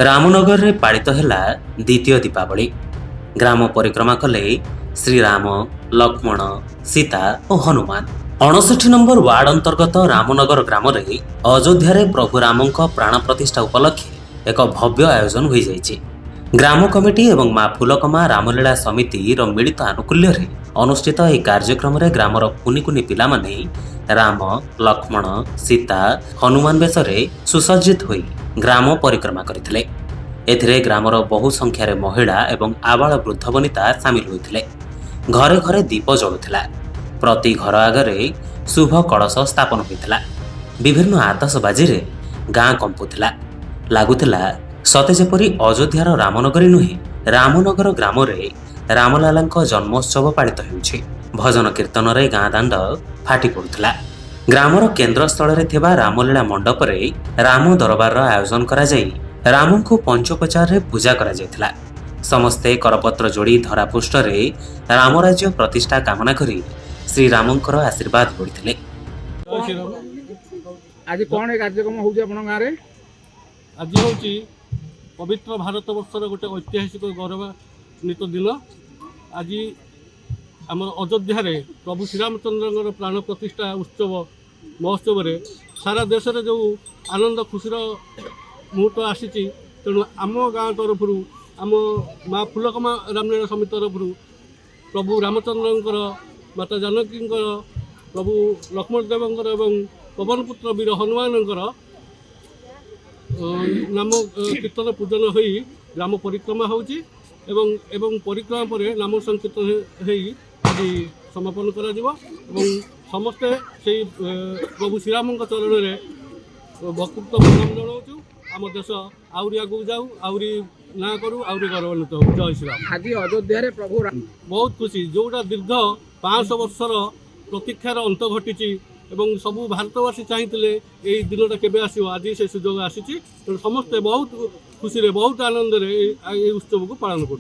रामनगर में पालित है द्वितीय दीपावली। ग्राम परिक्रमा कले श्रीराम, लक्ष्मण, सीता और हनुमान। 59 नंबर वार्ड अंतर्गत रामनगर ग्राम रे अयोध्या प्रभु राम प्राण प्रतिष्ठा उपलक्षे एक भव्य आयोजन हो जाइए। ग्राम कमिटी एवं माँ फूलकमा रामलीला समिति मिलित आनुकूल्य अनुष्ठित यह कार्यक्रम रे ग्रामर कुनि कुनि पिला माने राम, लक्ष्मण, सीता, हनुमान बेश सुसज्जित होई ग्राम परिक्रमा करथिले। एथिरे ग्रामर बहु संख्यार महिला एवं आबाल वृद्ध वनिता सामिल होइथिले। घरे घरे दीप जलुथिला। प्रति घर आगरे शुभ कलश स्थापन होइथिला। विभिन्न आतशबाजी रे गाँ कंपुथिला। लागुथिला सते जेपरि अयोध्यार रामनगरी नुहे रामनगर ग्राम रे रामलालांक जन्मोत्सव पालित हेउछि। भजन कीर्तन रे गाँ दांड फाटी पड़ुथिला। ग्रामर केन्द्र स्थल रे थिबा रामलीला मंडप रे राम दरबार आयोजन करा जाई राम को पंचोपचार रे पूजा करा जायथिला। समस्ते करपत्र जोड़ी धरापृष्ठ रे राम राज्य प्रतिष्ठा कामना करी श्री रामंकर आशीर्वाद लोड़िथिले। आज कौन कार्यक्रम होउछि आपन गाँ रे? आज होउछि पवित्र भारत वर्षर गोटे ऐतिहासिक गौरवान्वित दिन। आज आम अयोध्या रे प्रभु श्रीरामचंद्र प्राण प्रतिष्ठा उत्सव महोत्सव रे सारा देश रे जो आनंद खुशीर मुहूर्त आसी तेणु आम गाँ तरफ आम माँ फूलकमा रामलीला समिति तरफ प्रभु रामचंद्र माता जानकी प्रभु लक्ष्मण देवंकर एवं पवनपुत्र वीर हनुमानंकर नाम कीर्तन पूजन होई ग्राम परिक्रमा होउछि एवं परिक्रमा पर नाम संकीर्तन होई आज समापन करा जिवो एवं समस्ते से प्रभु श्रीराम चरण रे भक्त प्रणाम जनाउछु। आम देश आउरी आगु जाऊ आउरी ना करू आउरी गौरवान्वित हो। जय श्रीराम। आज अयोध्या रे प्रभु राम बहुत खुशी जोटा दीर्घ 500 वर्षर प्रतीक्षार अंत घटी एवं सबू भारतवासी चाहिए यही दिनटा केबे आसियो आज से सुजोग आसी समस्ते बहुत खुशी बहुत आनंद उत्सव को पालन कर।